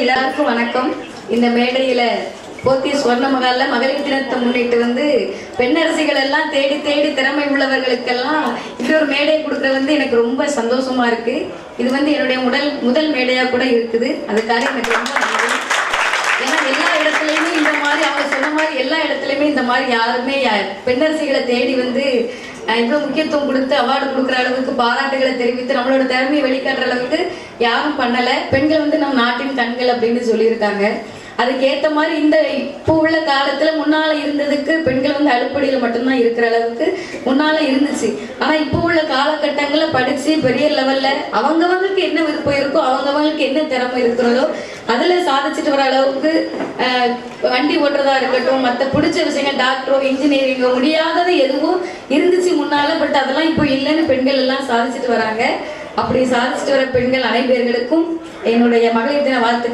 எல்லாருக்கும் வணக்கம். இந்த மேடையில போத்தி ஸ்வர்ண மகால்ல மகளிர் தினத்தை முன்னிட்டு பெண்ணரசிகள் எல்லாம் தேடி தேடி திறமை உள்ளவர்களுக்கெல்லாம் இப்படி ஒரு மேடை கொடுக்கறது எனக்கு ரொம்ப சந்தோஷமா இருக்கு. இது என்னுடைய முதல் மேடையா கூட இருக்குது. அதுக்காக எனக்கு ரொம்ப நன்றி. ஏன்னா எல்லா இடத்துலயுமே இந்த மாதிரி அவங்க சொன்ன மாதிரி எல்லா இடத்துலயுமே இந்த மாதிரி யாருமே பெண்ணரசிகளை தேடி இவ்வளவு முக்கியத்துவம் கொடுத்து அவார்டு கொடுக்குற அளவுக்கு பாராட்டுகளை தெரிவித்து நம்மளோட திறமையை வெளிக்காட்டுற அளவுக்கு யாரும் பண்ணல. பெண்கள் நம்ம நாட்டின் கண்கள் அப்படின்னு சொல்லியிருக்காங்க. அதுக்கேற்ற மாதிரி இப்போ உள்ள காலத்துல முன்னால இருந்ததுக்கு பெண்கள் அடுப்படியில மட்டும்தான் இருக்கிற அளவுக்கு முன்னால இருந்துச்சு. ஆனா இப்போ உள்ள காலகட்டங்கள்ல படிச்சு பெரிய லெவல்ல அவங்கவங்களுக்கு என்ன விருப்பம் இருக்கோ அவங்கவங்களுக்கு என்ன திறமை இருக்கிறதோ அதுல சாதிச்சுட்டு வர அளவுக்கு வண்டி ஓட்டுறதா இருக்கட்டும், மற்ற பிடிச்ச விஷயங்கள் டாக்டரோ இன்ஜினியரிங்கோ முடியாதது எதுவும் இருந்துச்சு முன்னால. பட் அதெல்லாம் இப்போ இல்லைன்னு பெண்கள் எல்லாம் சாதிச்சுட்டு வராங்க. அப்படி சாதிச்சுட்டு வர பெண்கள் அனைவர்களுக்கும் என்னுடைய மகளிர் தின வாழ்த்துக்கள்.